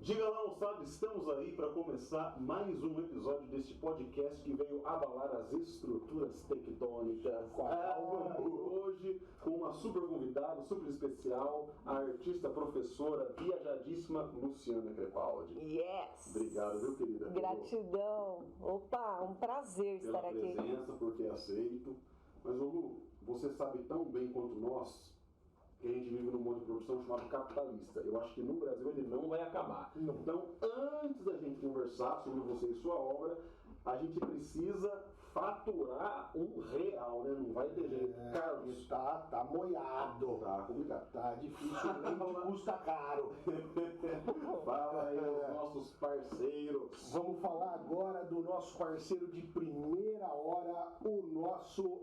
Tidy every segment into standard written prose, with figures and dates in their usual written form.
Diga lá, moçada, estamos aí para começar mais um episódio deste podcast que veio abalar as estruturas tectônicas. Hoje, com uma super convidada, super especial, a artista, professora, viajadíssima Luciana Crepaldi. Yes! Obrigado, viu, querida? Gratidão! Opa, um prazer estar aqui. Pela presença, por ter aceito. Mas, Lu, você sabe tão bem quanto nós que a gente vive num modo de produção chamado capitalista. Eu acho que no Brasil ele não vai acabar. Não. Então, antes da gente conversar sobre você e sua obra, a gente precisa faturar um real, né? Não vai ter jeito. Carlos. Tá moiado. Tá complicado. Tá difícil, leite custa caro. Fala aí os nossos parceiros. Vamos falar agora do nosso parceiro de primeira hora, o nosso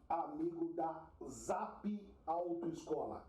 amigo da Zap Autoescola.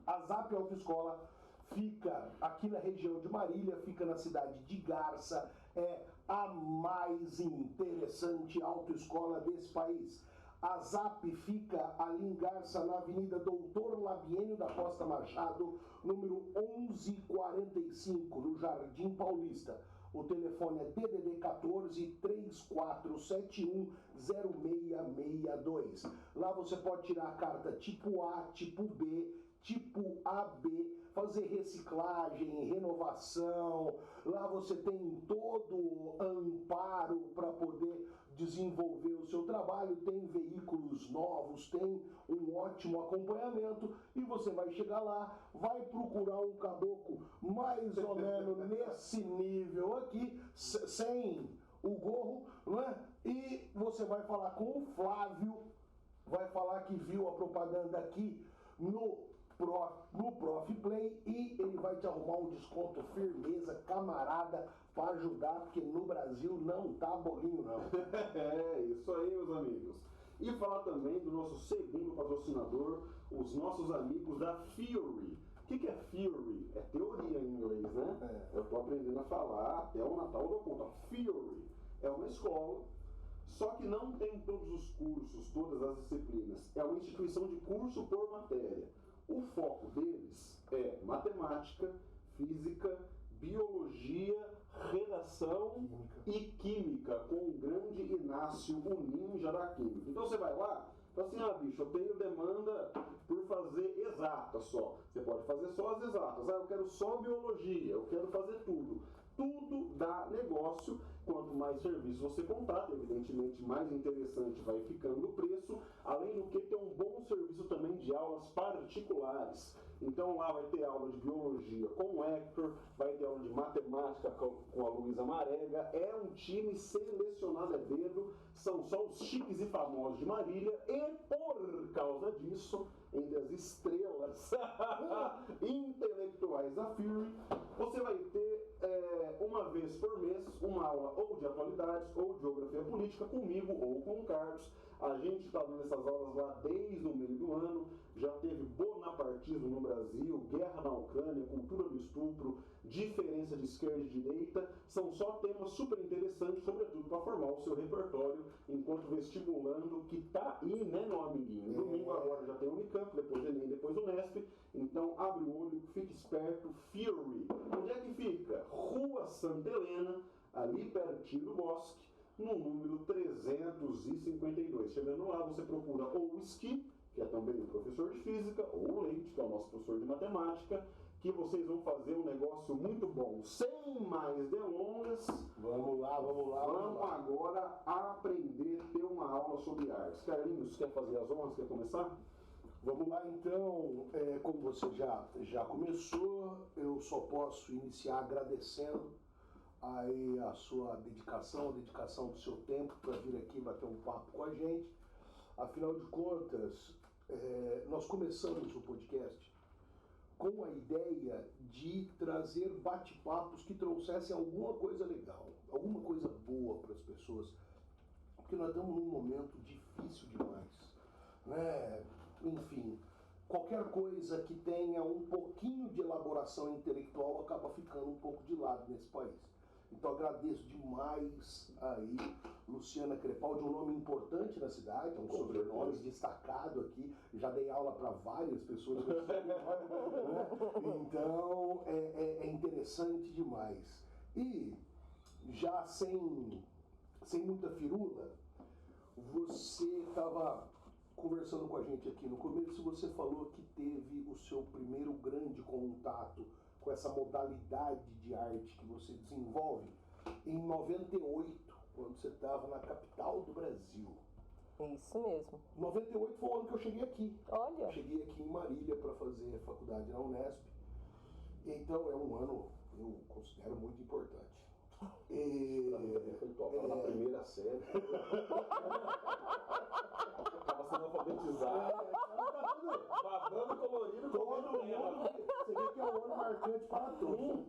A Zap Autoescola fica aqui na região de Marília, fica na cidade de Garça, é a mais interessante autoescola desse país. A Zap fica ali em Garça, na Avenida Doutor Labienio da Costa Machado, número 1145, no Jardim Paulista. O telefone é DDD 14 3471 0662. Lá você pode tirar a carta tipo A, tipo B, tipo AB, fazer reciclagem, renovação. Lá você tem todo amparo para poder desenvolver o seu trabalho, tem veículos novos, tem um ótimo acompanhamento e você vai chegar lá, vai procurar um caboclo mais ou menos nesse nível aqui, sem o gorro, não é? E você vai falar com o Flávio, vai falar que viu a propaganda aqui no Prof Play e ele vai te arrumar um desconto firmeza, camarada, para ajudar, porque no Brasil não tá bolinho não. É isso aí, meus amigos. E falar também do nosso segundo patrocinador, os nossos amigos da Fury. O que é Fury? É teoria em inglês, né? Eu tô aprendendo a falar até o Natal do conta. Fury é uma escola, só que não tem todos os cursos, todas as disciplinas. É uma instituição de curso por matéria. O foco deles é matemática, física, biologia, redação e química, com o grande Inácio, o ninja da química. Então você vai lá e fala assim, bicho, eu tenho demanda por fazer exatas só. Você pode fazer só as exatas. Eu quero só biologia, eu quero fazer tudo. Tudo dá negócio. Quanto mais serviço você contrata, evidentemente mais interessante vai ficando o preço. Além do que, ter um bom serviço também de aulas particulares. Então lá vai ter aula de biologia com o Hector, vai ter aula de matemática com a Luísa Marega. É um time selecionado a dedo, são só os chiques e famosos de Marília. E por causa disso, entre as estrelas intelectuais da Fury, você vai ter uma vez por mês uma aula ou de atualidades ou de geografia política comigo ou com o Carlos. A gente está dando essas aulas lá desde o meio do ano. Já teve bonapartismo no Brasil, guerra na Ucrânia, cultura do estupro, diferença de esquerda e direita. São só temas super interessantes, sobretudo para formar o seu repertório enquanto vestibulando, que tá aí, né, meu amiguinho? Domingo agora já tem o Unicamp, depois o Enem, depois o Nesp. Então abre o olho, fique esperto. Fury. Onde é que fica? Rua Santa Helena, ali pertinho do Bosque, no número 352. Chegando lá, você procura ou o Esqui, que é também o professor de física, ou o Leite, que é o nosso professor de matemática, que vocês vão fazer um negócio muito bom. Sem mais delongas, Vamos lá. Vamos agora aprender, ter uma aula sobre artes. Carlinhos, quer fazer as honras? Quer começar? Vamos lá então, como você já começou, eu só posso iniciar agradecendo aí a sua dedicação, a dedicação do seu tempo para vir aqui bater um papo com a gente. Afinal de contas, nós começamos o podcast com a ideia de trazer bate-papos que trouxessem alguma coisa legal, alguma coisa boa para as pessoas, porque nós estamos num momento difícil demais, né? Enfim, qualquer coisa que tenha um pouquinho de elaboração intelectual acaba ficando um pouco de lado nesse país. Então agradeço demais aí, Luciana Crepaldi, um nome importante na cidade, um sobrenome destacado aqui. Já dei aula para várias pessoas, né? Então é interessante demais. E já sem muita firula, você estava conversando com a gente aqui no começo, você falou que teve o seu primeiro grande contato com essa modalidade de arte que você desenvolve em 98, quando você estava na capital do Brasil. Isso mesmo. 98 foi o ano que eu cheguei aqui. Olha. Eu cheguei aqui em Marília para fazer faculdade na Unesp. Então é um ano, eu considero muito importante. Foi top, na primeira série. Tava sendo alfabetizado. Babando colorido, todo mundo. Você vê que é um ano marcante para todos.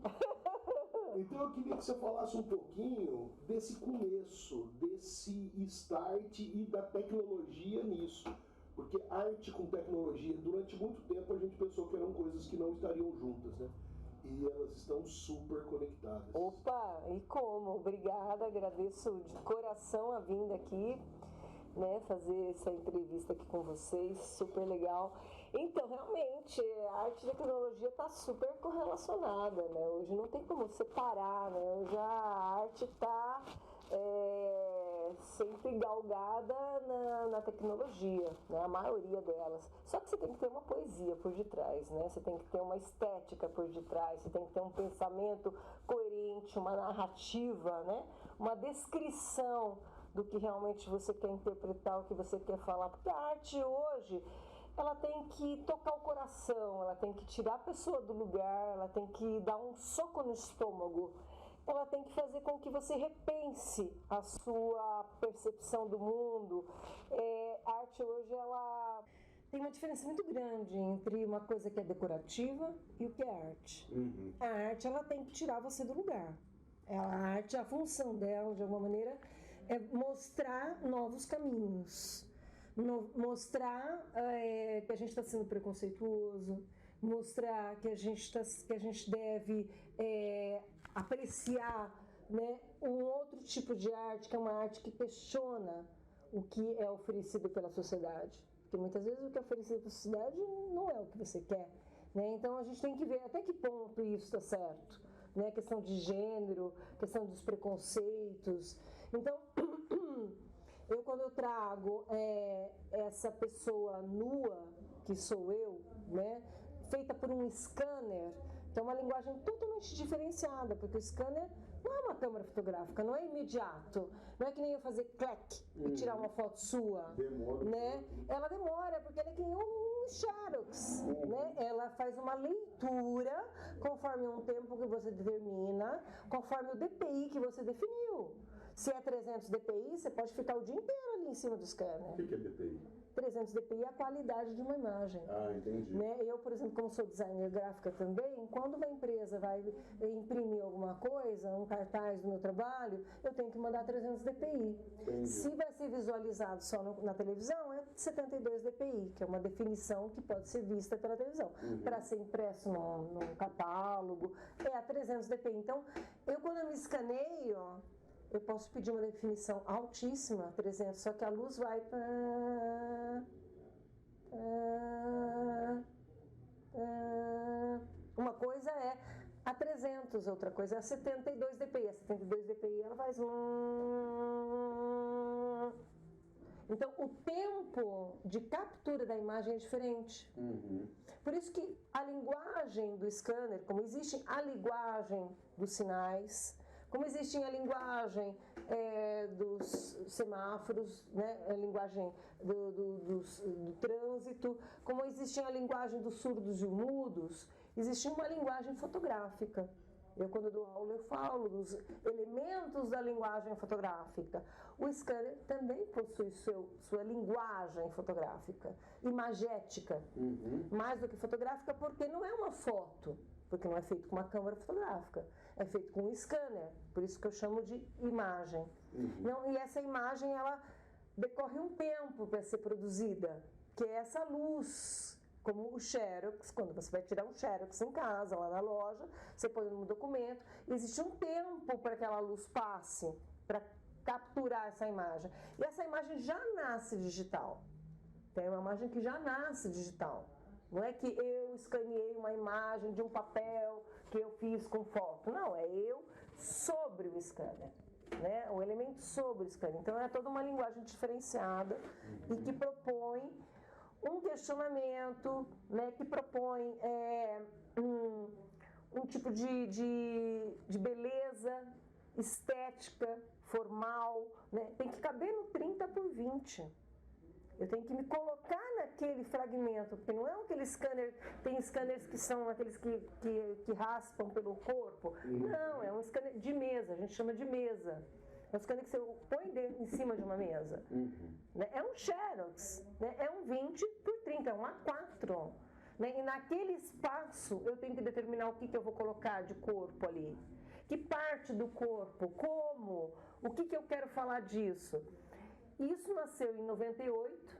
Então eu queria que você falasse um pouquinho desse começo, desse start e da tecnologia nisso. Porque arte com tecnologia, durante muito tempo a gente pensou que eram coisas que não estariam juntas, né? E elas estão super conectadas. Opa, e como? Obrigada, agradeço de coração a vinda aqui, né, fazer essa entrevista aqui com vocês, super legal. Então, realmente, a arte e a tecnologia está super correlacionada, né? Hoje não tem como separar, né? Hoje a arte está sempre galgada na tecnologia, né? A maioria delas. Só que você tem que ter uma poesia por detrás, né? Você tem que ter uma estética por detrás, você tem que ter um pensamento coerente, uma narrativa, né? Uma descrição do que realmente você quer interpretar, o que você quer falar. Porque a arte hoje, ela tem que tocar o coração, ela tem que tirar a pessoa do lugar, ela tem que dar um soco no estômago, ela tem que fazer com que você repense a sua percepção do mundo. A arte hoje, ela tem uma diferença muito grande entre uma coisa que é decorativa e o que é arte. Uhum. A arte, ela tem que tirar você do lugar. A arte, a função dela, de alguma maneira, é mostrar novos caminhos. Mostrar que a gente está sendo preconceituoso, mostrar que a gente deve apreciar, né, um outro tipo de arte, que é uma arte que questiona o que é oferecido pela sociedade. Porque muitas vezes o que é oferecido pela sociedade não é o que você quer, né? Então a gente tem que ver até que ponto isso está certo, né? Questão de gênero, questão dos preconceitos. Então, quando eu trago essa pessoa nua, que sou eu, né, feita por um scanner, que é uma linguagem totalmente diferenciada, porque o scanner não é uma câmera fotográfica, não é imediato, não é que nem eu fazer clac e tirar uma foto sua, Demora, né? Ela demora, porque ela é que nem um xerox, né? Ela faz uma leitura conforme um tempo que você determina, conforme o DPI que você definiu. Se é 300 DPI, você pode ficar o dia inteiro ali em cima do scanner. O que é DPI? 300 DPI é a qualidade de uma imagem. Ah, entendi. Né? Eu, por exemplo, como sou designer gráfica também, quando uma empresa vai imprimir alguma coisa, um cartaz do meu trabalho, eu tenho que mandar 300 DPI. Entendi. Se vai ser visualizado só na televisão, é 72 DPI, que é uma definição que pode ser vista pela televisão. Para ser impresso num catálogo, é a 300 DPI. Então, quando eu me escaneio, eu posso pedir uma definição altíssima, 300, só que a luz vai uma coisa é a 300, outra coisa é a 72 DPI. A 72 DPI ela faz Então, o tempo de captura da imagem é diferente. Por isso que a linguagem do scanner, como existe a linguagem dos sinais, como existe a linguagem dos semáforos, né? A linguagem do trânsito, como existe a linguagem dos surdos e mudos, existe uma linguagem fotográfica. Quando dou aula, eu falo dos elementos da linguagem fotográfica. O scanner também possui sua linguagem fotográfica, imagética, mais do que fotográfica, porque não é uma foto, porque não é feito com uma câmera fotográfica, é feito com um scanner, por isso que eu chamo de imagem. E essa imagem, ela decorre um tempo para ser produzida, que é essa luz Como o Xerox, quando você vai tirar um Xerox em casa, lá na loja, você põe no documento, existe um tempo para que aquela luz passe, para capturar essa imagem. E essa imagem já nasce digital. Tem uma imagem que já nasce digital. Não é que eu escaneei uma imagem de um papel que eu fiz com foto. Não, é eu sobre o scanner. Né? O elemento sobre o scanner. Então é toda uma linguagem diferenciada e que propõe um questionamento, né? Que propõe um tipo de beleza estética, formal. Né? Tem que caber no 30x20. Eu tenho que me colocar naquele fragmento, porque não é aquele scanner, tem scanners que são aqueles que raspam pelo corpo. Não, é um scanner de mesa, a gente chama de mesa. É um scanner que você põe em cima de uma mesa. Né? É um Xerox, né? É um 20x30, é um A4. Né? E naquele espaço eu tenho que determinar o que eu vou colocar de corpo ali. Que parte do corpo, como, o que eu quero falar disso. Isso nasceu em 98,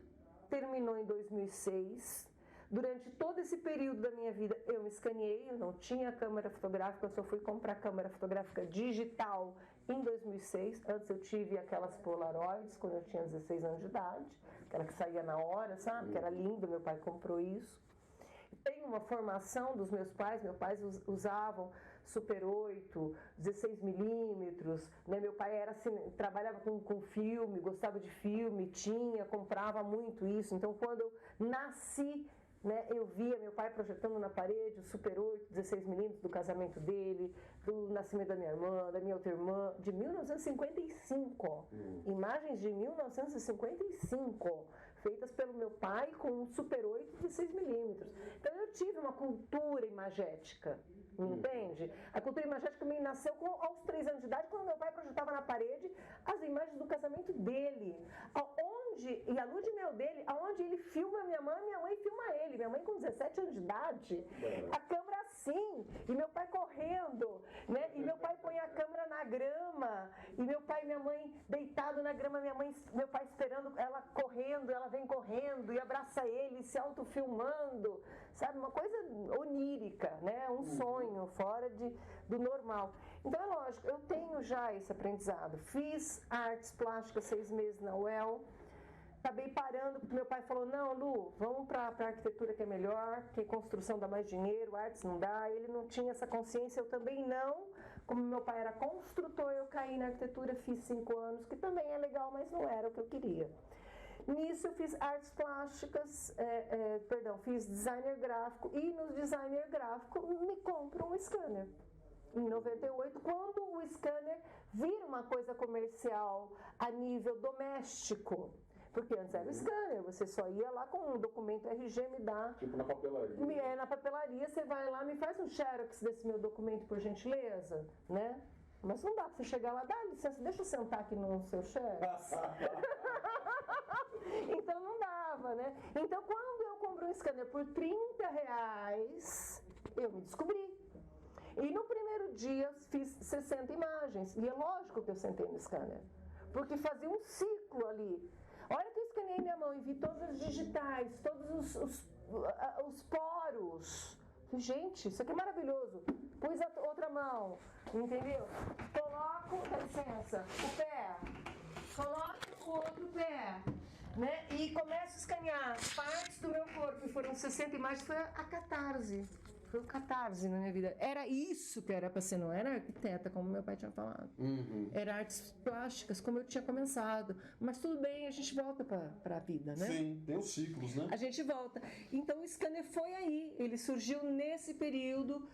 terminou em 2006. Durante todo esse período da minha vida eu me escaneei, eu não tinha câmera fotográfica, eu só fui comprar câmera fotográfica digital em 2006. Antes eu tive aquelas Polaroids quando eu tinha 16 anos de idade, aquela que saía na hora, sabe? Que era linda, meu pai comprou isso. Tem uma formação dos meus pais usavam Super 8, 16 milímetros, né? Meu pai trabalhava com filme, gostava de filme, comprava muito isso. Então, quando eu nasci, né, eu via meu pai projetando na parede o Super 8, 16 milímetros do casamento dele, do nascimento da minha irmã, da minha outra irmã, de 1955. Imagens de 1955. Feitas pelo meu pai com um Super 8 de 16 milímetros. Então eu tive uma cultura imagética, entende? A cultura imagética me nasceu aos 3 anos de idade, quando meu pai projetava na parede as imagens do casamento dele. E a lua de mel dele, aonde ele filma minha mãe filma ele. Minha mãe com 17 anos de idade, a câmera assim, e meu pai correndo, né? E meu pai põe a câmera na grama, e meu pai e minha mãe deitado na grama, meu pai esperando ela correndo, ela vem correndo e abraça ele, se autofilmando, sabe? Uma coisa onírica, né? Um sonho fora do normal. Então é lógico, eu tenho já esse aprendizado. Fiz artes plásticas 6 meses na UEL. Acabei parando, porque meu pai falou, não, Lu, vamos para a arquitetura que é melhor, que construção dá mais dinheiro, artes não dá. Ele não tinha essa consciência, eu também não. Como meu pai era construtor, eu caí na arquitetura, fiz 5 anos, que também é legal, mas não era o que eu queria. Nisso eu fiz artes plásticas, fiz designer gráfico, e no designer gráfico me compro um scanner. Em 98, quando o scanner vira uma coisa comercial a nível doméstico. Porque antes era o scanner, você só ia lá com um documento RG, me dá. Tipo na papelaria. Na papelaria, você vai lá, me faz um xerox desse meu documento, por gentileza, né? Mas não dá pra você chegar lá, dá licença, deixa eu sentar aqui no seu xerox. Então não dava, né? Então quando eu compro um scanner por R$30, eu me descobri. E no primeiro dia fiz 60 imagens. E é lógico que eu sentei no scanner. Porque fazia um ciclo ali. A hora que eu escaneei minha mão e vi todas as digitais, todos os poros. Gente, isso aqui é maravilhoso. Pus a outra mão, entendeu? Coloco, dá licença, o pé. Coloco o outro pé. Né? E começo a escanear partes do meu corpo. E foram 60 imagens, foi a catarse. Foi o catarse na minha vida. Era isso que era para ser, não era arquiteta, como meu pai tinha falado. Era artes plásticas, como eu tinha começado. Mas tudo bem, a gente volta para a vida, né? Sim, tem os ciclos, né? A gente volta. Então o scanner foi aí. Ele surgiu nesse período.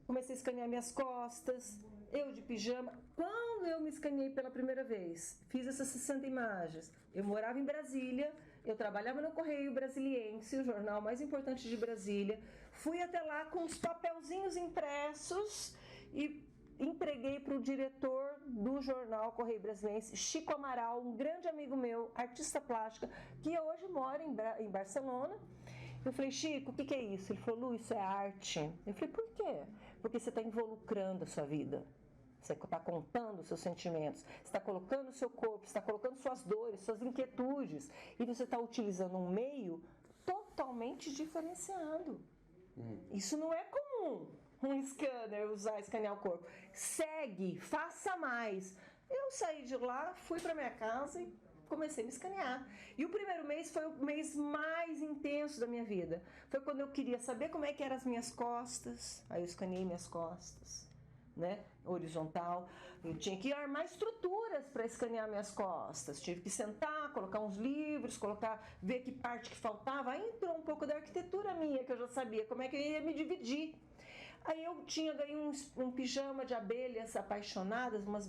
Comecei a escanear minhas costas, eu de pijama. Quando eu me escaneei pela primeira vez, fiz essas 60 imagens. Eu morava em Brasília, eu trabalhava no Correio Brasiliense, o jornal mais importante de Brasília. Fui até lá com os papelzinhos impressos e entreguei para o diretor do jornal Correio Brasiliense, Chico Amaral, um grande amigo meu, artista plástica, que hoje mora em Barcelona. Eu falei, Chico, o que é isso? Ele falou, Lu, isso é arte. Eu falei, por quê? Porque você está involucrando a sua vida. Você está contando os seus sentimentos, você está colocando o seu corpo, você está colocando suas dores, suas inquietudes, e você está utilizando um meio totalmente totalmente diferenciado. Isso não é comum, um scanner escanear o corpo. Segue, faça mais. Eu saí de lá, fui para minha casa e comecei a me escanear. E o primeiro mês foi o mês mais intenso da minha vida. Foi quando eu queria saber como é que eram as minhas costas. Aí eu escaneei minhas costas, né? Horizontal. Eu tinha que armar estruturas para escanear minhas costas. Tive que sentar, colocar uns livros, ver que parte que faltava. Aí entrou um pouco da arquitetura minha, que eu já sabia como é que eu ia me dividir. Aí eu ganhei um pijama de abelhas apaixonadas, umas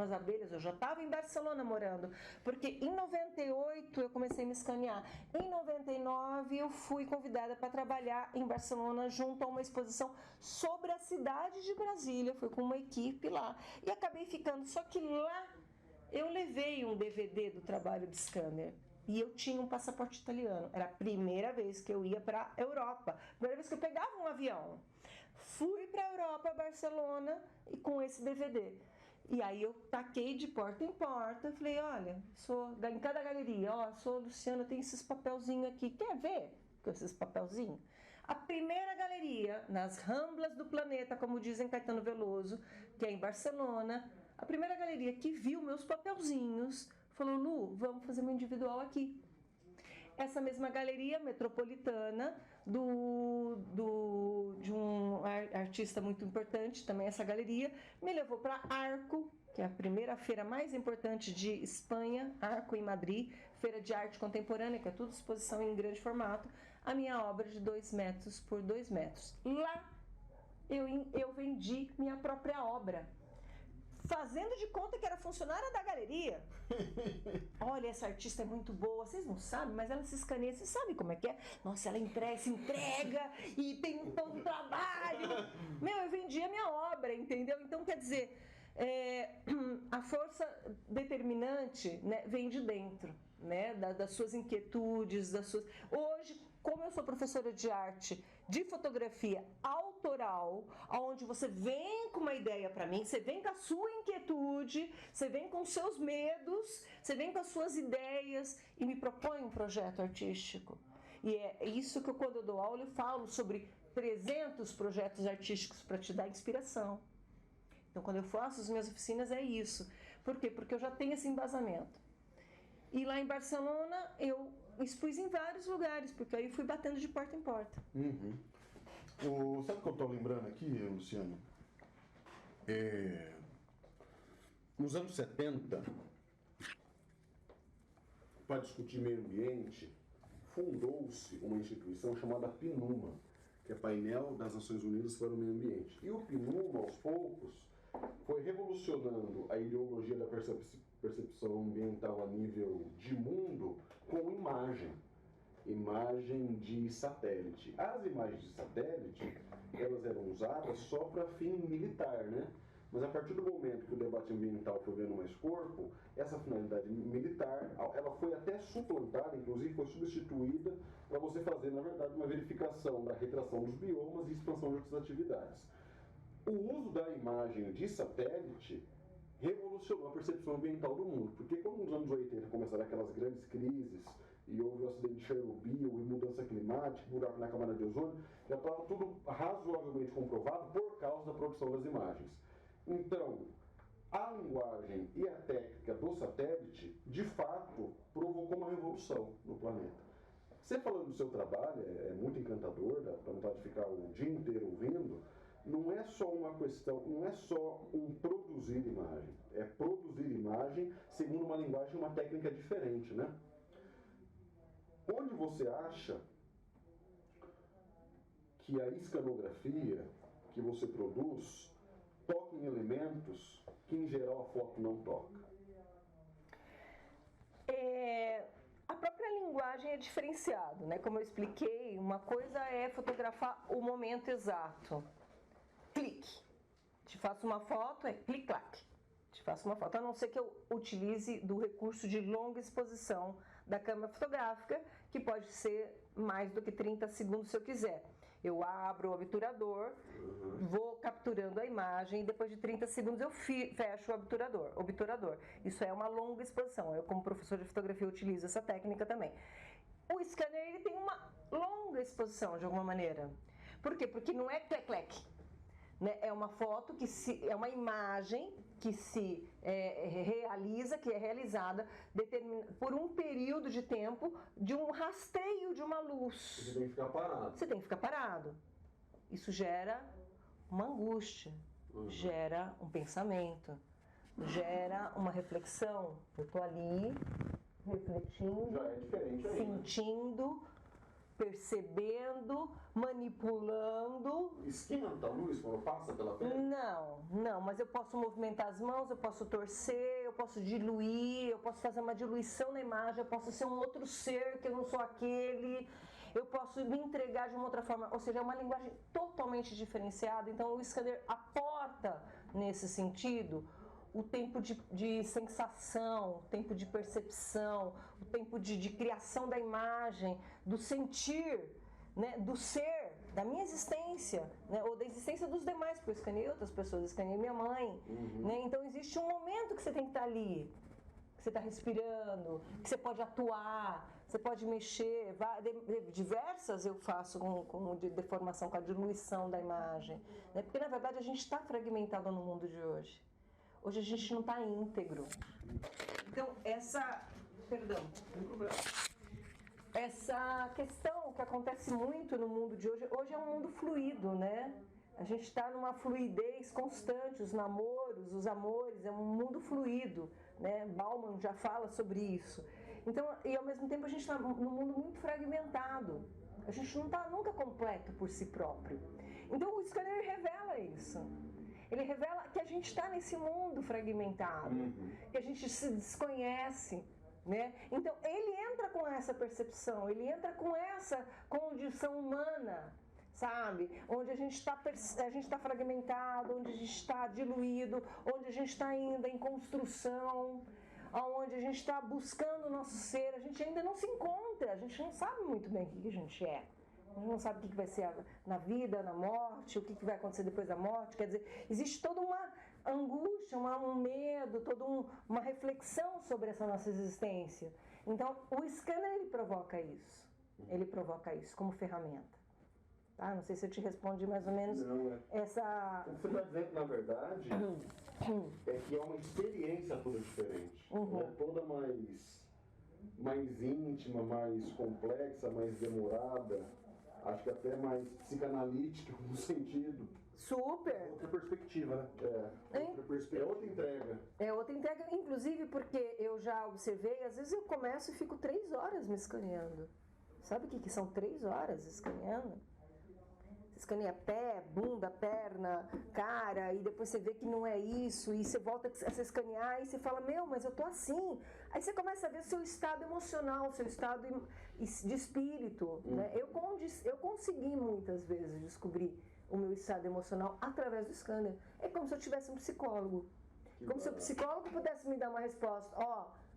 abelhas. Eu já estava em Barcelona morando, porque em 98 eu comecei a me escanear. Em 99 eu fui convidada para trabalhar em Barcelona junto a uma exposição sobre a cidade de Brasília. Fui com uma equipe lá e acabei ficando. Só que lá eu levei um DVD do trabalho de scanner. E eu tinha um passaporte italiano. Era a primeira vez que eu ia para a Europa. Primeira vez que eu pegava um avião. Fui para a Europa, Barcelona, e com esse DVD. E aí eu taquei de porta em porta, falei, olha, em cada galeria, sou Luciana, tem esses papelzinhos aqui, quer ver com esses papelzinhos? A primeira galeria, nas Ramblas do Planeta, como dizem Caetano Veloso, que é em Barcelona, a primeira galeria que viu meus papelzinhos, falou, Lu, vamos fazer uma individual aqui. Essa mesma galeria metropolitana de um artista muito importante, também essa galeria, me levou para Arco, que é a primeira feira mais importante de Espanha, Arco em Madrid, feira de arte contemporânea, que é tudo exposição em grande formato, a minha obra de 2 metros por 2 metros. Lá eu vendi minha própria obra, fazendo de conta que era funcionária da galeria. Olha, essa artista é muito boa, vocês não sabem, mas ela se escaneia, vocês sabem como é que é? Nossa, ela se entrega e tem todo o trabalho. Eu vendi a minha obra, entendeu? Então, quer dizer, a força determinante, né, vem de dentro, né, das suas inquietudes, Hoje, como eu sou professora de arte, de fotografia autoral, onde você vem com uma ideia para mim, você vem com a sua inquietude, você vem com os seus medos, você vem com as suas ideias e me propõe um projeto artístico. E é isso que quando eu dou aula, eu falo sobre 300 projetos artísticos para te dar inspiração. Então, quando eu faço as minhas oficinas, é isso. Por quê? Porque eu já tenho esse embasamento. E lá em Barcelona, eu expus em vários lugares, porque aí fui batendo de porta em porta. Sabe o que eu estou lembrando aqui, Luciano? Nos anos 70, para discutir meio ambiente, fundou-se uma instituição chamada PNUMA, que é Painel das Nações Unidas para o Meio Ambiente. E o PNUMA, aos poucos, foi revolucionando a ideologia da percepção ambiental a nível de mundo com imagem de satélite. As imagens de satélite, elas eram usadas só para fim militar, né? Mas a partir do momento que o debate ambiental foi ganhando mais corpo, essa finalidade militar, ela foi até suplantada, inclusive foi substituída para você fazer, na verdade, uma verificação da retração dos biomas e expansão de outras atividades. O uso da imagem de satélite revolucionou a percepção ambiental do mundo, porque quando nos anos 80 começaram aquelas grandes crises e houve o acidente de Chernobyl e mudança climática, buraco na camada de ozônio, já estava tudo razoavelmente comprovado por causa da produção das imagens. Então, a linguagem e a técnica do satélite, de fato, provocou uma revolução no planeta. Você falando do seu trabalho, é muito encantador, dá vontade de ficar o dia inteiro ouvindo. Não é só uma questão, não é só um produzir imagem, é produzir imagem segundo uma linguagem e uma técnica diferente, né? Onde você acha que a escanografia que você produz toca em elementos que em geral a foto não toca? A própria linguagem é diferenciada, né? Como eu expliquei, uma coisa é fotografar o momento exato. Clique. Te faço uma foto, clique-claque. Te faço uma foto, a não ser que eu utilize do recurso de longa exposição da câmera fotográfica, que pode ser mais do que 30 segundos se eu quiser. Eu abro o obturador, vou capturando a imagem e depois de 30 segundos eu fecho o obturador. Isso é uma longa exposição. Eu, como professor de fotografia, utilizo essa técnica também. o scanner ele tem uma longa exposição de alguma maneira. Por quê? Porque não é clec-clec. Né? É uma foto é uma imagem que se realiza, que é realizada por um período de tempo de um rastreio de uma luz. Você tem que ficar parado. Você tem que ficar parado. Isso gera uma angústia, gera um pensamento, gera uma reflexão. Eu estou ali refletindo, já é diferente aí, sentindo, percebendo, manipulando. Esquenta a luz quando passa pela pele? Não, mas eu posso movimentar as mãos, eu posso torcer, eu posso diluir, eu posso fazer uma diluição na imagem, eu posso ser um outro ser que eu não sou aquele, eu posso me entregar de uma outra forma, ou seja, é uma linguagem totalmente diferenciada. Então o scanner aporta nesse sentido o tempo de sensação, o tempo de percepção, o tempo de criação da imagem, do sentir, né, do ser, da minha existência, né, ou da existência dos demais, porque eu escaneei outras pessoas, escaneei minha mãe. Né, então existe um momento que você tem que estar ali, que você está respirando, que você pode atuar, você pode mexer. Diversas eu faço com deformação, com a diluição da imagem. Né, porque na verdade a gente está fragmentado no mundo de hoje. Hoje a gente não está íntegro. Então, essa questão que acontece muito no mundo de hoje é um mundo fluido, né? A gente está numa fluidez constante, os namoros, os amores, é um mundo fluido, né? Bauman já fala sobre isso. Então, e ao mesmo tempo a gente está num mundo muito fragmentado. A gente não está nunca completo por si próprio. Então, o scanner revela isso. Ele revela que a gente está nesse mundo fragmentado, que a gente se desconhece, né? Então, ele entra com essa percepção, ele entra com essa condição humana, sabe? Onde a gente está fragmentado, onde a gente está diluído, onde a gente está ainda em construção, onde a gente está buscando o nosso ser, a gente ainda não se encontra, a gente não sabe muito bem o que a gente é. A gente não sabe o que vai ser na vida, na morte, o que vai acontecer depois da morte. Quer dizer, existe toda uma angústia, um medo, toda uma reflexão sobre essa nossa existência. Então, o scanner, ele provoca isso. Ele provoca isso como ferramenta. Tá? Não sei se eu te respondi mais ou menos essa... O que você está dizendo, na verdade, é que é uma experiência toda diferente. É toda mais íntima, mais complexa, mais demorada. Acho que até mais psicanalítica no sentido. Super! Outra perspectiva, né? Outra perspectiva. É outra entrega. É outra entrega, inclusive porque eu já observei, às vezes eu começo e fico 3 horas me escaneando. Sabe o que são 3 horas escaneando? Você escaneia pé, bunda, perna, cara, e depois você vê que não é isso, e você volta a se escanear e você fala, mas eu tô assim. Aí você começa a ver o seu estado emocional, o seu estado de espírito. Né? Eu consegui muitas vezes descobrir o meu estado emocional através do scanner. É como se eu tivesse um psicólogo. Como se o psicólogo pudesse me dar uma resposta.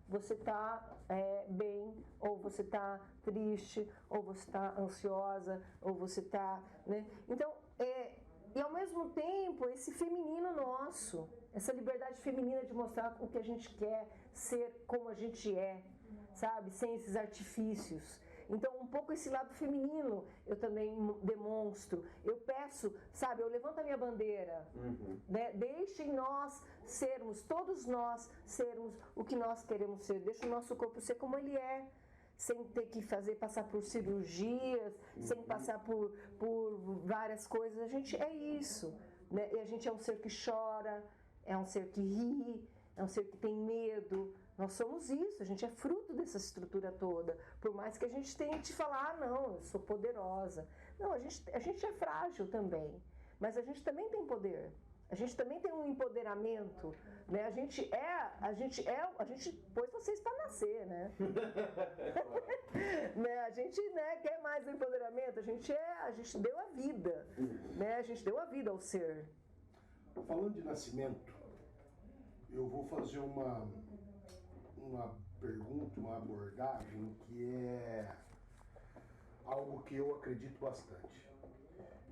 Você está bem, ou você está triste, ou você está ansiosa, ou você está... Né? Então, e ao mesmo tempo, esse feminino nosso, essa liberdade feminina de mostrar o que a gente quer ser, como a gente é, sabe? Sem esses artifícios. Então, um pouco esse lado feminino eu também demonstro. Eu peço, sabe, eu levanto a minha bandeira. Né? Deixem nós sermos, todos nós sermos o que nós queremos ser. Deixa o nosso corpo ser como ele é, sem ter que passar por cirurgias, sem passar por várias coisas. A gente é isso. Né? E a gente é um ser que chora, é um ser que ri, é um ser que tem medo. Nós somos isso, a gente é fruto dessa estrutura toda. Por mais que a gente tente falar, não, eu sou poderosa. Não, a gente é frágil também, mas a gente também tem poder. A gente também tem um empoderamento, né? A gente pôs vocês para nascer, né? Né? A gente, né, quer mais empoderamento, a gente deu a vida, né? A gente deu a vida ao ser. Falando de nascimento, eu vou fazer uma pergunta, uma abordagem que é algo que eu acredito bastante.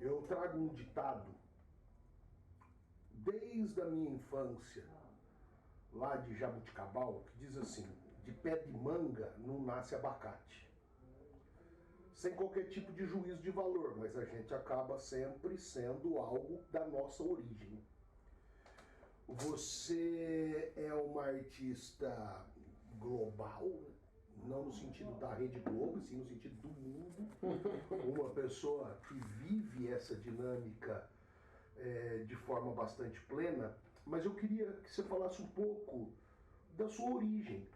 Eu trago um ditado desde a minha infância, lá de Jabuticabal, que diz assim: de pé de manga não nasce abacate. sem qualquer tipo de juízo de valor, mas a gente acaba sempre sendo algo da nossa origem. Você é uma artista global, não no sentido da Rede Globo, sim no sentido do mundo. Uma pessoa que vive essa dinâmica de forma bastante plena. Mas eu queria que você falasse um pouco da sua origem,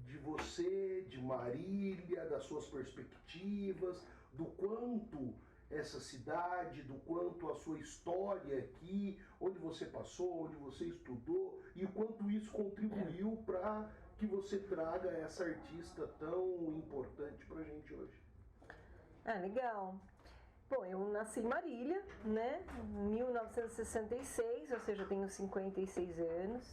de você, de Marília, das suas perspectivas, do quanto essa cidade, do quanto a sua história aqui, onde você passou, onde você estudou, e o quanto isso contribuiu para que você traga essa artista tão importante para a gente hoje. Ah, legal. Bom, eu nasci em Marília, né, em 1966, ou seja, eu tenho 56 anos.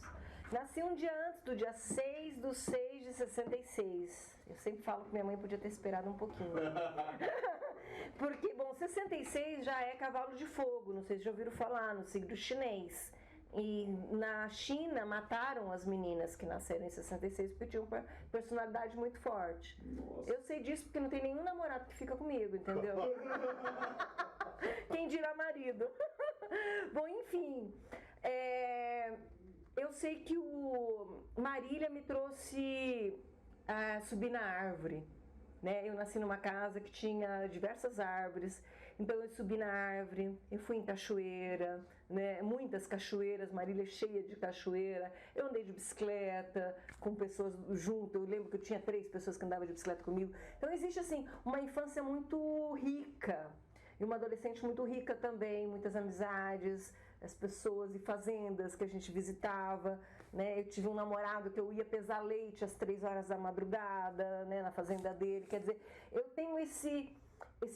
Nasci um dia antes do dia 6/6/66. Eu sempre falo que minha mãe podia ter esperado um pouquinho. Porque, bom, 66 já é cavalo de fogo, não sei se já ouviram falar, no signo chinês. E na China mataram as meninas que nasceram em 66 porque tinham uma personalidade muito forte. Nossa. Eu sei disso porque não tem nenhum namorado que fica comigo, entendeu? Quem dirá marido? Bom, enfim, eu sei que o Marília me trouxe a subir na árvore, né? Eu nasci numa casa que tinha diversas árvores, então eu subi na árvore, eu fui em cachoeira, né? Muitas cachoeiras, Marília cheia de cachoeira, eu andei de bicicleta com pessoas junto, eu lembro que eu tinha 3 pessoas que andavam de bicicleta comigo, então existe assim uma infância muito rica, e uma adolescente muito rica também, muitas amizades, as pessoas e fazendas que a gente visitava, né? Eu tive um namorado que eu ia pesar leite às 3 horas da madrugada, né? Na fazenda dele, quer dizer, eu tenho esse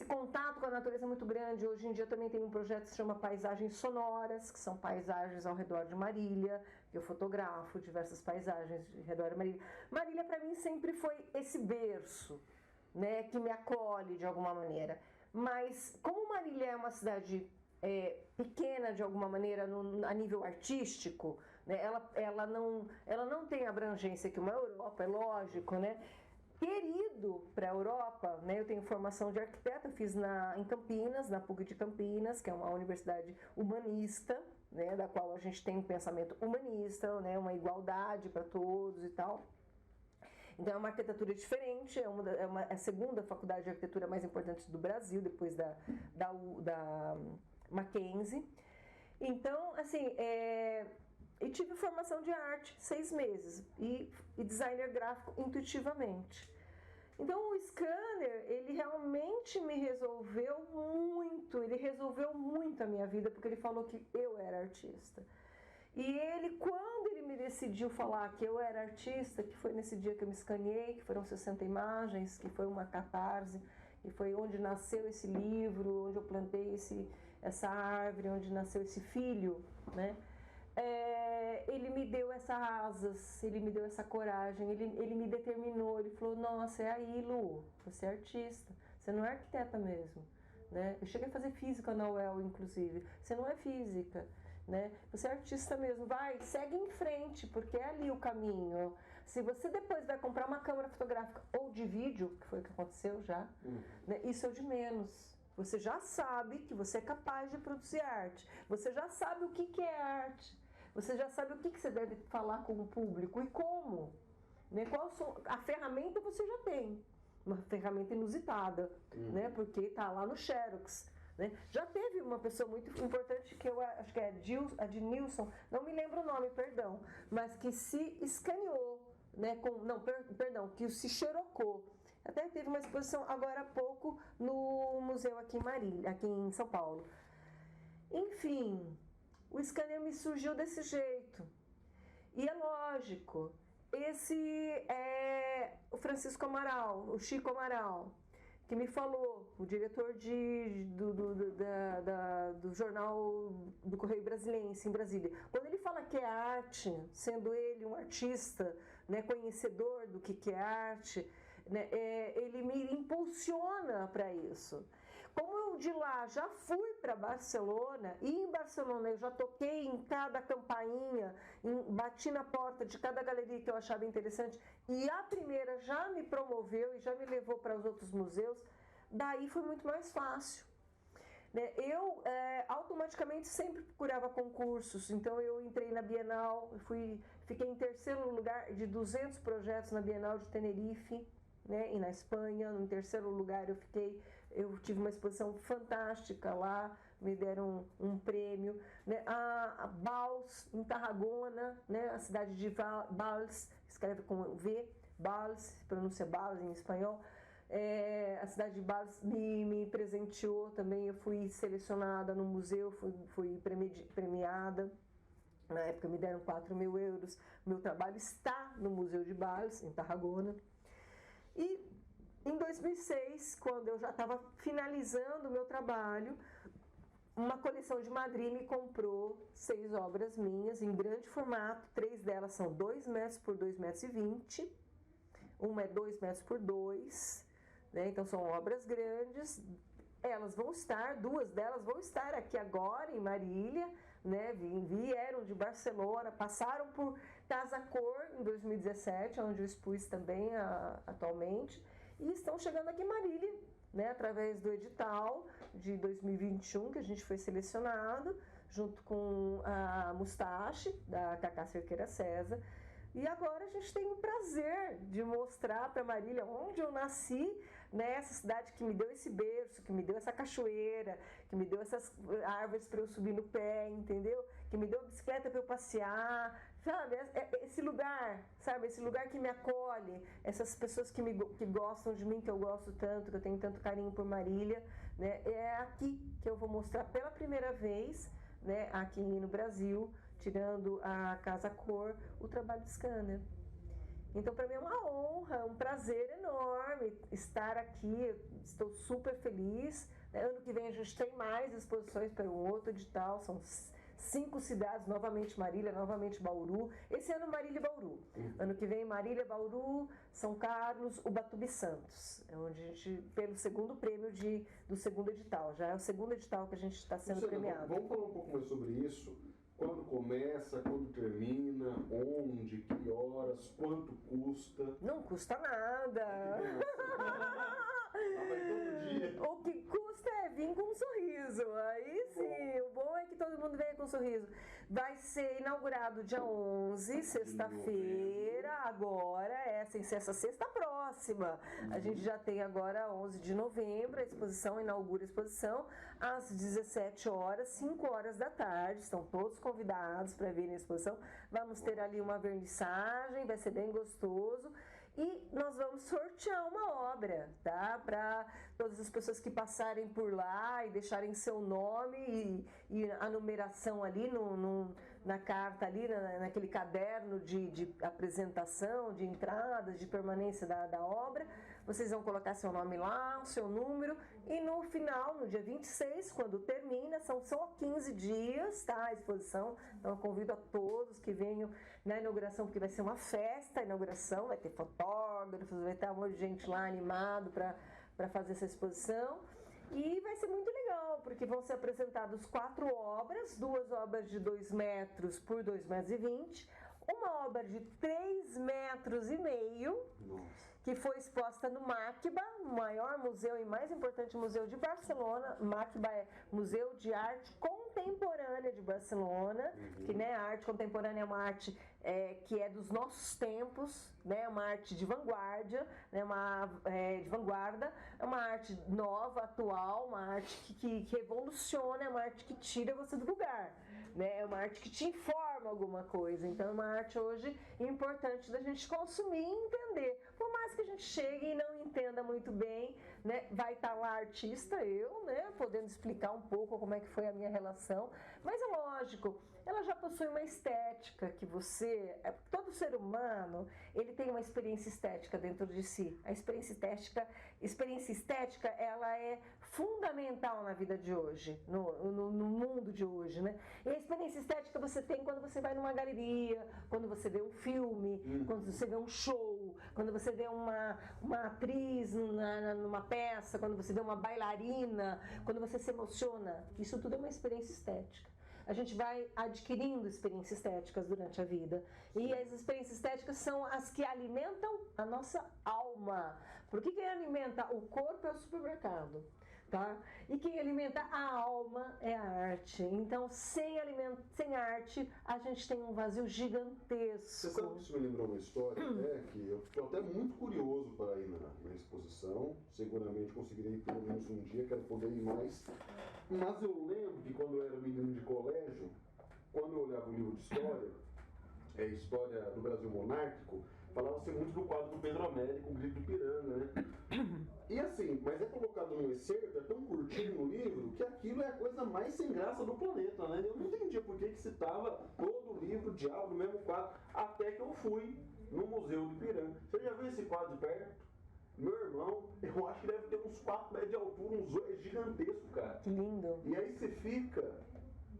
contato com a natureza muito grande. Hoje em dia também tem um projeto que se chama Paisagens Sonoras, que são paisagens ao redor de Marília, que eu fotografo diversas paisagens ao redor de Marília. Marília para mim sempre foi esse berço, né? Que me acolhe de alguma maneira. Mas como Marília é uma cidade pequena de alguma maneira a nível artístico, né? Ela não tem abrangência que uma Europa, é lógico, né? Ter ido para a Europa, né? Eu tenho formação de arquiteta, fiz em Campinas, na PUC de Campinas, que é uma universidade humanista, né? Da qual a gente tem um pensamento humanista, né? Uma igualdade para todos e tal. Então é uma arquitetura diferente, é a segunda faculdade de arquitetura mais importante do Brasil, depois da Mackenzie. Então, assim, eu tive formação de arte 6 meses e designer gráfico intuitivamente. Então o scanner, ele realmente me resolveu muito a minha vida, porque ele falou que eu era artista. E quando ele me decidiu falar que eu era artista, que foi nesse dia que eu me escaneei, que foram 60 imagens, que foi uma catarse, e foi onde nasceu esse livro, onde eu plantei essa árvore, onde nasceu esse filho, né? Ele me deu essas asas, ele me deu essa coragem, ele me determinou, ele falou, nossa, é aí, Lu, você é artista, você não é arquiteta mesmo, né? Eu cheguei a fazer física na UEL, inclusive, você não é física, né? Você é artista mesmo, segue em frente, porque é ali o caminho. Se você depois vai comprar uma câmera fotográfica ou de vídeo, que foi o que aconteceu já, né? Isso é o de menos. Você já sabe que você é capaz de produzir arte, você já sabe o que é arte, você já sabe o que você deve falar com o público e como, né? A ferramenta você já tem, uma ferramenta inusitada, né? Porque está lá no Xerox. Né? Já teve uma pessoa muito importante, que eu acho que é a de Nilson, não me lembro o nome, perdão, mas que se escaneou, né, que se xerocou. Até teve uma exposição agora há pouco no museu aqui em São Paulo. Enfim, o scanner me surgiu desse jeito. E é lógico, esse é o Francisco Amaral, o Chico Amaral, que me falou, o diretor do jornal do Correio Brasiliense em Brasília. Quando ele fala que é arte, sendo ele um artista, né, conhecedor do que é arte, né, ele me impulsiona para isso. Como eu de lá já fui para Barcelona, e em Barcelona eu já toquei em cada campainha, bati na porta de cada galeria que eu achava interessante, e a primeira já me promoveu e já me levou para os outros museus, daí foi muito mais fácil. Eu automaticamente sempre procurava concursos, então eu entrei na Bienal, fiquei em terceiro lugar de 200 projetos na Bienal de Tenerife, né, e na Espanha. No terceiro lugar eu tive uma exposição fantástica lá, me deram um prêmio, né? A Bals, em Tarragona, né? A cidade de Bals, escreve com V, Bals, pronuncia Bals em espanhol. A cidade de Bals me presenteou também, eu fui selecionada no museu, fui premiada. Na época me deram 4.000 euros. Meu trabalho está no Museu de Bals, em Tarragona. E em 2006, quando eu já estava finalizando o meu trabalho, uma coleção de Madrid me comprou 6 obras minhas em grande formato. 3 delas são 2 metros por 2,20 metros. Uma é 2 metros por 2, né? Então são obras grandes. Duas delas vão estar aqui agora em Marília, né? Vieram de Barcelona, passaram por Casa Cor em 2017, onde eu expus também atualmente, e estão chegando aqui em Marília, né? Através do edital de 2021, que a gente foi selecionado, junto com a Mustache, da Cacá Cerqueira César. E agora a gente tem o prazer de mostrar para Marília, onde eu nasci, né, essa cidade que me deu esse berço, que me deu essa cachoeira, que me deu essas árvores para eu subir no pé, entendeu? Que me deu a bicicleta para eu passear, sabe? Esse lugar, sabe? Esse lugar que me acolhe, essas pessoas que gostam de mim, que eu gosto tanto, que eu tenho tanto carinho por Marília, né? É aqui que eu vou mostrar pela primeira vez, né, aqui no Brasil, tirando a Casa Cor, o trabalho de scanner. Então, para mim é uma honra, um prazer enorme estar aqui. Estou super feliz. Ano que vem a gente tem mais exposições para um outro edital. São 5 cidades, novamente Marília, novamente Bauru. Esse ano Marília e Bauru. Ano que vem Marília, Bauru, São Carlos, Ubatuba e Santos. É onde a gente, pelo segundo prêmio do segundo edital. Já é o segundo edital que a gente está sendo premiado. Vamos falar um pouco mais sobre isso. Quando começa, quando termina, onde, que horas, quanto custa? Não custa nada. O que custa é vir com um sorriso. Aí sim, o bom é que todo mundo venha com um sorriso. Vai ser inaugurado dia 11, sexta-feira, agora, essa sexta próxima. A gente já tem agora 11 de novembro, a exposição, inaugura a exposição às 17 horas, 5 horas da tarde. Estão todos convidados para virem a exposição. Vamos ter ali uma vernissagem, vai ser bem gostoso. E nós vamos sortear uma obra, tá? Para todas as pessoas que passarem por lá e deixarem seu nome e a numeração ali na carta ali, naquele caderno de apresentação, de entradas, de permanência da obra. Vocês vão colocar seu nome lá, o seu número, e no final, no dia 26, quando termina, são só 15 dias, tá? A exposição. Então eu convido a todos que venham na inauguração, porque vai ser uma festa a inauguração, vai ter fotógrafos, vai ter um monte de gente lá animado para fazer essa exposição. E vai ser muito legal, porque vão ser apresentadas 4 obras, 2 obras de 2 metros por 2,20 metros, uma obra de 3,5 metros, que foi exposta no MACBA, o maior museu e mais importante museu de Barcelona. MACBA é Museu de Arte Contemporânea de Barcelona, que, né, a arte contemporânea é uma arte que é dos nossos tempos, né, uma arte de vanguarda, né, de vanguarda, é uma arte nova, atual, uma arte que revoluciona, é uma arte que tira você do lugar, né, é uma arte que te informa alguma coisa. Então é uma arte hoje importante da gente consumir e entender. Por mais que a gente chegue e não entenda muito bem, né, vai estar lá a artista, né, podendo explicar um pouco como é que foi a minha relação, mas é lógico, ela já possui uma estética que todo ser humano, ele tem uma experiência estética dentro de si. A experiência estética, ela é fundamental na vida de hoje, no mundo de hoje, né? E a experiência estética você tem quando você vai numa galeria, quando você vê um filme, quando você vê um show, quando você vê uma atriz numa peça, quando você vê uma bailarina, quando você se emociona. Isso tudo é uma experiência estética. A gente vai adquirindo experiências estéticas durante a vida. E as experiências estéticas são as que alimentam a nossa alma. Porque quem alimenta o corpo é o supermercado, tá? E quem alimenta a alma é a arte. Então, sem arte, a gente tem um vazio gigantesco. Você sabe que isso me lembrou uma história, né, que eu estou até muito curioso para ir na exposição. Seguramente conseguirei ir pelo menos um dia, quero poder ir mais. Mas eu lembro que quando eu era menino de colégio, quando eu olhava o livro de história do Brasil monárquico, falava-se muito do quadro do Pedro Américo, o Grito do Piranga, né? E assim, mas é colocado num excerto, é tão curtinho no livro, que aquilo é a coisa mais sem graça do planeta, né? Eu não entendia por que citava todo o livro, o diabo, no mesmo quadro, até que eu fui no Museu do Ipiranga. Você já viu esse quadro de perto? Meu irmão, eu acho que deve ter uns 4 metros de altura, é gigantesco, cara. Que lindo. E aí você fica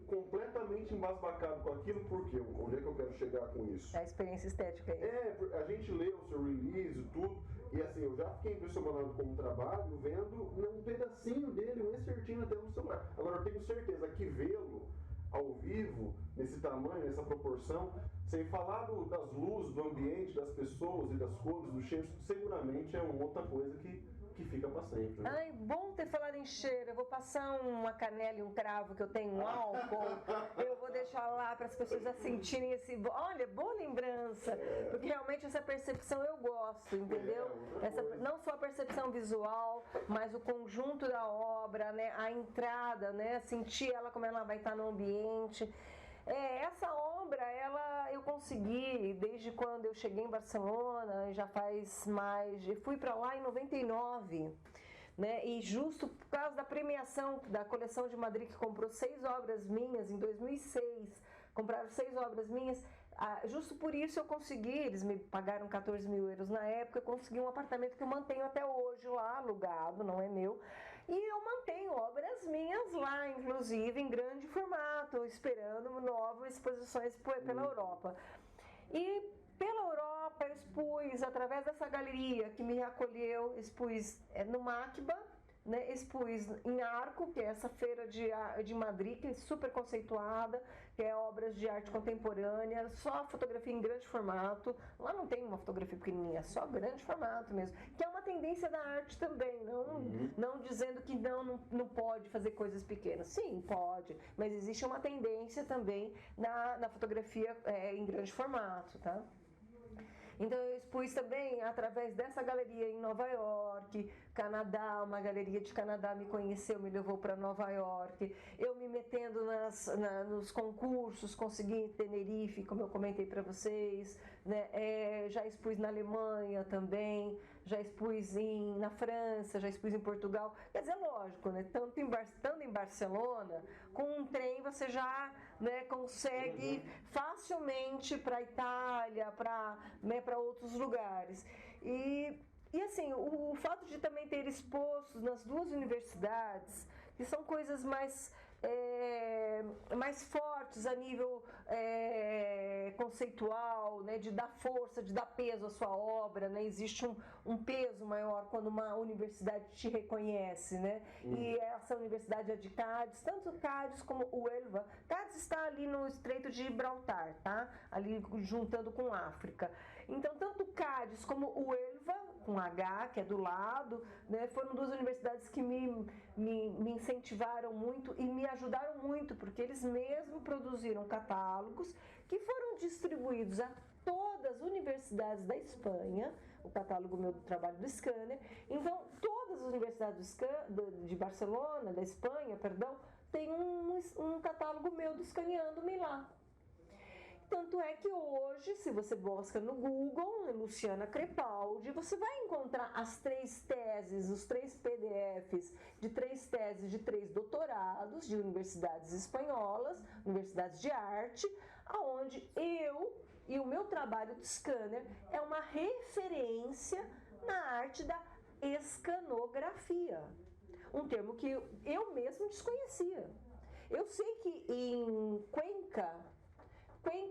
completamente embasbacado com aquilo, porque onde é que eu quero chegar com isso? É a experiência estética aí. A gente lê o seu release e tudo, e assim, eu já fiquei impressionado com o trabalho, vendo um pedacinho dele, um excertinho até no celular. Agora, eu tenho certeza que vê-lo ao vivo, nesse tamanho, nessa proporção, sem falar das luzes, do ambiente, das pessoas e das cores, do cheiro, seguramente é uma outra coisa que fica para sempre. Né? Ai, bom ter falado em cheiro. Eu vou passar uma canela e um cravo que eu tenho, um álcool. Eu vou deixar lá para as pessoas já sentirem esse... Olha, boa lembrança. Porque realmente essa percepção eu gosto, entendeu? Não só a percepção visual, mas o conjunto da obra, né? A entrada, né? Sentir ela como ela vai estar no ambiente. Essa obra, eu consegui, desde quando eu cheguei em Barcelona, já faz mais... Eu fui para lá em 99, né? E justo por causa da premiação da coleção de Madrid, que comprou 6 obras minhas em 2006, compraram 6 obras minhas, justo por isso eu consegui, eles me pagaram 14 mil euros na época, eu consegui um apartamento que eu mantenho até hoje lá, alugado, não é meu. E eu mantenho obras minhas lá, inclusive em grande formato, esperando novas exposições pela Europa. E pela Europa eu expus, através dessa galeria que me acolheu, expus no MACBA, né, expus em Arco, que é essa feira de Madrid, que é super conceituada, que é obras de arte contemporânea, só fotografia em grande formato. Lá não tem uma fotografia pequenininha, é só grande formato mesmo, que é uma tendência da arte também, não dizendo que não pode fazer coisas pequenas. Sim, pode, mas existe uma tendência também na fotografia em grande formato, tá? Então eu expus também através dessa galeria em Nova York, Canadá, uma galeria de Canadá me conheceu, me levou para Nova York. Eu me metendo nos concursos, consegui em Tenerife, como eu comentei para vocês, né? Já expus na Alemanha também, já expus na França, já expus em Portugal. Quer dizer, lógico, né? Estando em Barcelona, com um trem você já, né, consegue facilmente para a Itália, para outros lugares. E assim, o fato de também ter exposto nas 2 universidades, que são coisas mais fortes a nível conceitual, né, de dar força, de dar peso à sua obra, né? Existe um peso maior quando uma universidade te reconhece, né? E essa universidade é de Cádiz, tanto Cádiz como o Huelva. Cádiz está ali no Estreito de Gibraltar, tá? Ali juntando com a África. Então, tanto Cádiz como o Huelva, com H, que é do lado, né, foram 2 universidades que me incentivaram muito e me ajudaram muito, porque eles mesmos produziram catálogos que foram distribuídos a todas as universidades da Espanha, o catálogo meu do trabalho do scanner. Então, todas as universidades de Barcelona, da Espanha, perdão, tem um catálogo meu do Escaneando-me lá. Tanto é que hoje, se você busca no Google, Luciana Crepaldi, você vai encontrar as 3 teses, os 3 PDFs de 3 teses de 3 doutorados de universidades espanholas, universidades de arte, aonde eu e o meu trabalho de scanner é uma referência na arte da escanografia, um termo que eu mesmo desconhecia. Eu sei que em Cuenca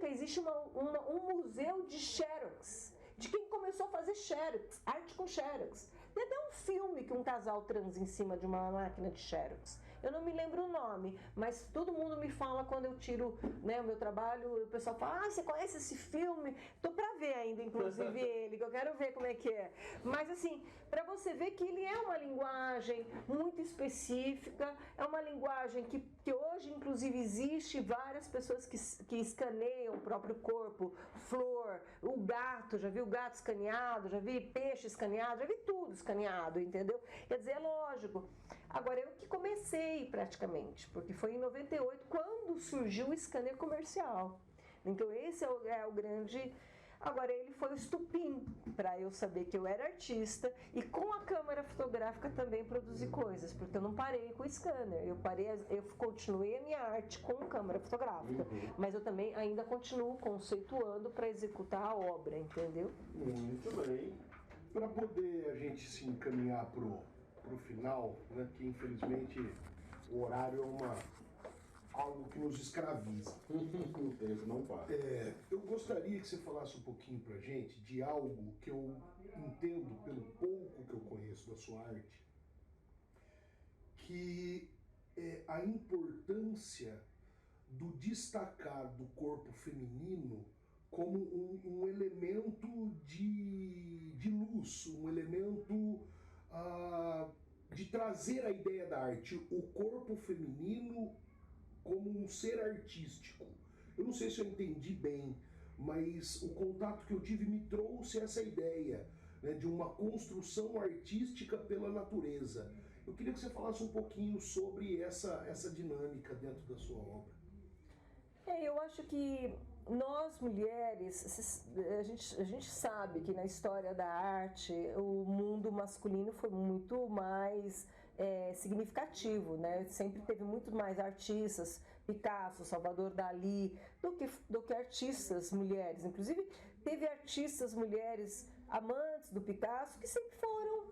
existe um museu de xerox, de quem começou a fazer xerox, arte com xerox. Tem até um filme que um casal transa em cima de uma máquina de xerox. Eu não me lembro o nome, mas todo mundo me fala quando eu tiro, né, o meu trabalho, o pessoal fala, você conhece esse filme? Tô pra ver ainda, inclusive, ele, que eu quero ver como é que é. Mas assim, pra você ver que ele é uma linguagem muito específica, é uma linguagem que hoje, inclusive, existe várias pessoas que escaneiam o próprio corpo, flor, o gato, já vi o gato escaneado, já vi peixe escaneado, já vi tudo escaneado, entendeu? Quer dizer, é lógico. Agora, eu que comecei praticamente, porque foi em 98 quando surgiu o scanner comercial. Então, esse é o grande... Agora, ele foi o estupim para eu saber que eu era artista e com a câmera fotográfica também produzir coisas, porque eu não parei com o scanner, eu continuei a minha arte com câmera fotográfica, mas eu também ainda continuo conceituando para executar a obra, entendeu? Muito bem. Para poder a gente se encaminhar pro final, né, que infelizmente o horário é algo que nos escraviza. O tempo não para. Eu gostaria que você falasse um pouquinho pra gente de algo que eu entendo pelo pouco que eu conheço da sua arte, que é a importância do destacar do corpo feminino como um elemento de luz, um elemento de trazer a ideia da arte, o corpo feminino como um ser artístico. Eu não sei se eu entendi bem, mas o contato que eu tive me trouxe essa ideia, né, de uma construção artística pela natureza. Eu queria que você falasse um pouquinho sobre essa dinâmica dentro da sua obra. Eu acho que nós mulheres, a gente sabe que na história da arte o mundo masculino foi muito mais significativo, né? Sempre teve muito mais artistas, Picasso, Salvador Dalí, do que artistas mulheres. Inclusive teve artistas mulheres amantes do Picasso que sempre foram,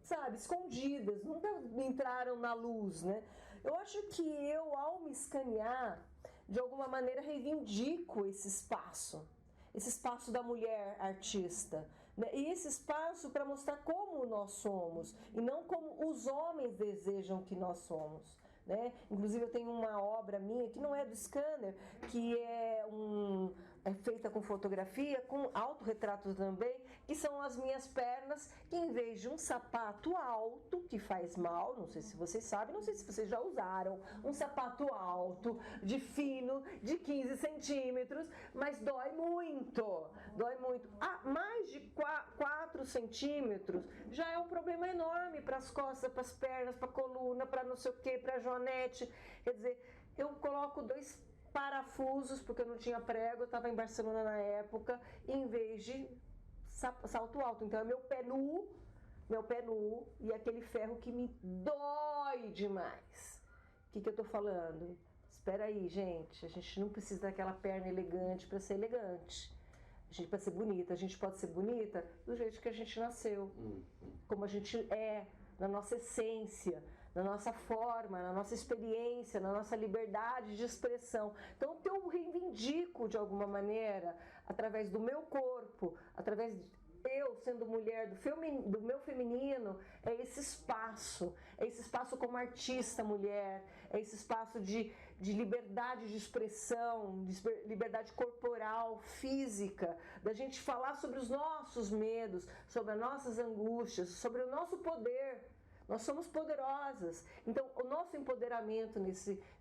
sabe, escondidas, nunca entraram na luz, né? Eu acho que eu, ao me escanear, de alguma maneira reivindico esse espaço da mulher artista, né? E esse espaço para mostrar como nós somos e não como os homens desejam que nós somos, né? Inclusive eu tenho uma obra minha que não é do scanner, que é feita com fotografia, com autorretrato também, que são as minhas pernas, que em vez de um sapato alto, que faz mal, não sei se vocês sabem, não sei se vocês já usaram, um sapato alto, de fino, de 15 centímetros, mas dói muito. Mais de 4 centímetros já é um problema enorme para as costas, para as pernas, para a coluna, para não sei o que, para a joanete. Quer dizer, eu coloco 2 parafusos, porque eu não tinha prego, eu estava em Barcelona na época, em vez de salto alto. Então é meu pé nu e aquele ferro que me dói demais. O que eu estou falando? Espera aí, gente, a gente não precisa daquela perna elegante para ser elegante. A gente, para ser bonita, a gente pode ser bonita do jeito que a gente nasceu, como a gente é, na nossa essência, na nossa forma, na nossa experiência, na nossa liberdade de expressão. Então, eu reivindico, de alguma maneira, através do meu corpo, através de eu sendo mulher, do meu feminino, é esse espaço como artista mulher, é esse espaço de liberdade de expressão, de liberdade corporal, física, da gente falar sobre os nossos medos, sobre as nossas angústias, sobre o nosso poder. Nós somos poderosas, então o nosso empoderamento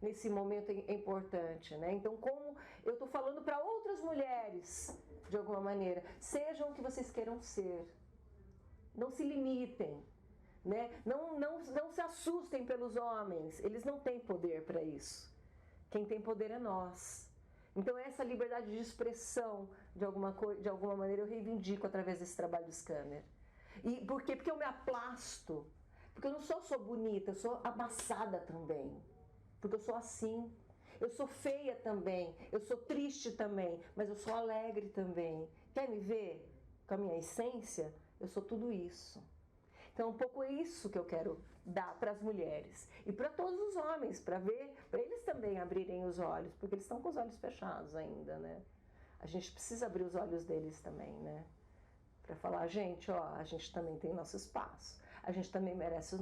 nesse momento é importante, né? Então, como eu estou falando para outras mulheres, de alguma maneira, sejam o que vocês queiram ser, não se limitem, né? Não se assustem pelos homens, eles não têm poder para isso, quem tem poder é nós. Então essa liberdade de expressão, de alguma maneira, eu reivindico através desse trabalho do scanner. E por quê? Porque eu me aplasto. Porque eu não só sou bonita, eu sou amassada também. Porque eu sou assim. Eu sou feia também, eu sou triste também, mas eu sou alegre também. Quer me ver com a minha essência? Eu sou tudo isso. Então, um pouco é isso que eu quero dar para as mulheres. E para todos os homens, para eles também abrirem os olhos, porque eles estão com os olhos fechados ainda, né? A gente precisa abrir os olhos deles também, né? para falar, gente, ó, a gente também tem nosso espaço, a gente também merece os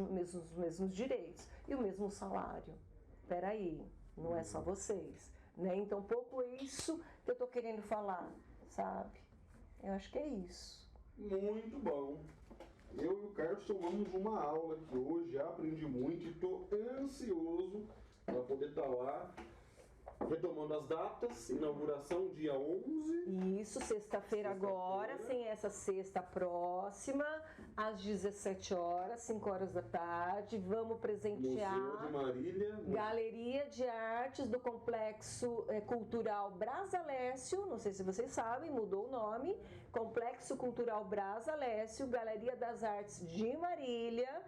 mesmos direitos e o mesmo salário. Peraí, não é só vocês, né? Então, pouco isso que eu tô querendo falar, sabe? Eu acho que é isso. Muito bom. Eu e o Carlos tomamos uma aula aqui hoje, já aprendi muito e estou ansioso para poder estar lá, retomando as datas, inauguração dia 11. Isso, sexta-feira agora, sem essa sexta próxima, às 17 horas, 5 horas da tarde, vamos presentear Museu de Marília. Galeria de Artes do Complexo Cultural Brasalécio, não sei se vocês sabem, mudou o nome, Complexo Cultural Brasalécio, Galeria das Artes de Marília,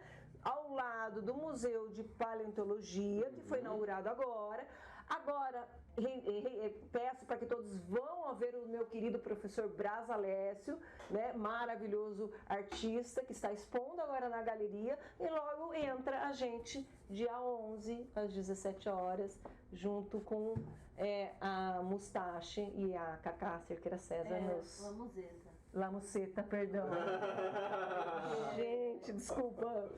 ao lado do Museu de Paleontologia, que foi inaugurado agora. Agora, peço para que todos vão ver o meu querido professor Brasalécio, né, maravilhoso artista que está expondo agora na galeria, e logo entra a gente dia 11 às 17 horas, junto com a Mustache e a Cacá Cerqueira César. Lamuceta, perdão. Gente, desculpa.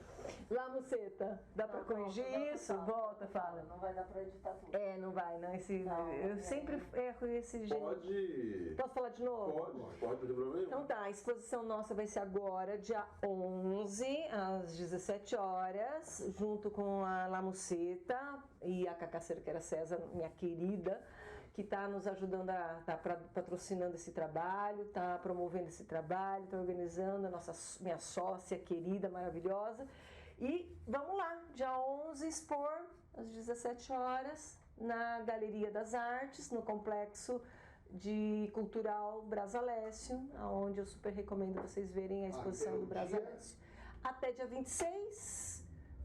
Lamuceta, dá pra corrigir isso? Volta, fala. Não vai dar pra editar tudo. Não vai, não. Eu sempre erro esse jeito. Pode. Posso falar de novo? Pode, não tem problema. Então tá, a exposição nossa vai ser agora, dia 11, às 17 horas, junto com a Lamuceta e a Cacá Cerqueira César, minha querida, que está nos ajudando, está patrocinando esse trabalho, está promovendo esse trabalho, está organizando, minha sócia querida, maravilhosa. E vamos lá, dia 11, expor às 17 horas na Galeria das Artes, no Complexo Cultural Brasalécio, onde eu super recomendo vocês verem a exposição do Brasalécio. Até dia 26.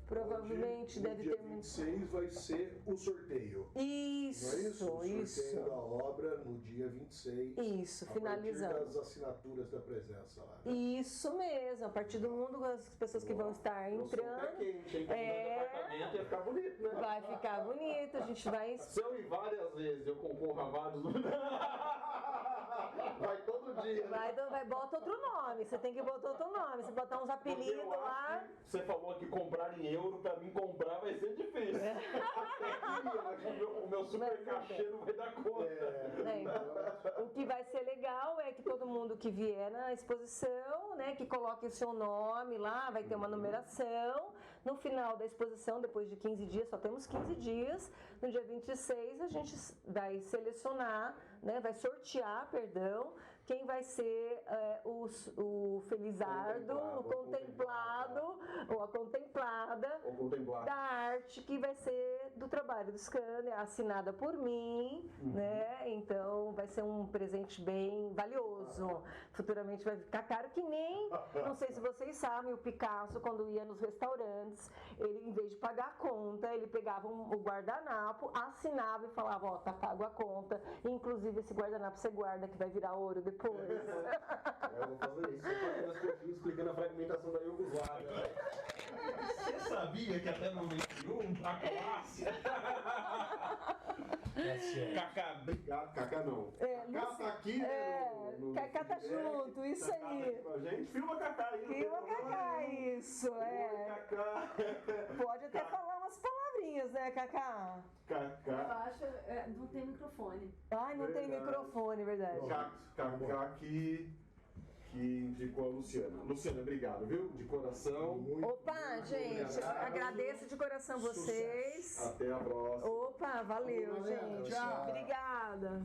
Provavelmente deve ter... Dia 26 vai ser o sorteio. Isso, não é isso? O isso. sorteio da obra no dia 26. Isso, finalizando. A partir das assinaturas da presença lá. Né? Isso mesmo, a partir do mundo, as pessoas que vão estar entrando. Quente, hein? Apartamento ia ficar bonito, né? Vai ficar bonito, a gente vai... Se eu ir várias vezes, eu concorro a vários... Vai todo dia. Vai, bota outro nome, você tem que botar outro nome, você botar uns apelidos lá. Você falou que comprar em euro, pra mim comprar vai ser difícil. Mas o meu super cachê não vai dar conta. O que vai ser legal é que todo mundo que vier na exposição, né, que coloque o seu nome lá, vai ter uma numeração. No final da exposição, depois de 15 dias, só temos 15 dias, no dia 26 a gente vai selecionar, né, vai sortear, quem vai ser o felizardo, o contemplado, ou a contemplada da arte, que vai ser do trabalho do scanner, assinada por mim, né? Então vai ser um presente bem valioso. Futuramente vai ficar caro, que nem, não sei se vocês sabem, o Picasso, quando ia nos restaurantes, ele, em vez de pagar a conta, ele pegava o guardanapo, assinava e falava, ó, tá pago a conta, inclusive esse guardanapo você guarda que vai virar ouro depois. Eu vou fazer isso. Eu tô fazendo as coxinhas explicando a fragmentação da Iugoslávia. Você sabia que até no 91 a Croácia... Cacá, obrigado. Cacá não. Cacá tá aqui, né? Cacá tá junto, isso aí. A gente filma Cacá aí. Filma Cacá, isso, Cacá. Pode até falar umas palavrinhas, né, Cacá? Eu acho, não tem microfone. Ai, não tem microfone, verdade. Cacá que indicou a Luciana. Luciana, obrigado, viu? De coração. Opa, gente, agradeço de coração vocês. Até a próxima. Opa, valeu, gente. Tchau. Obrigada.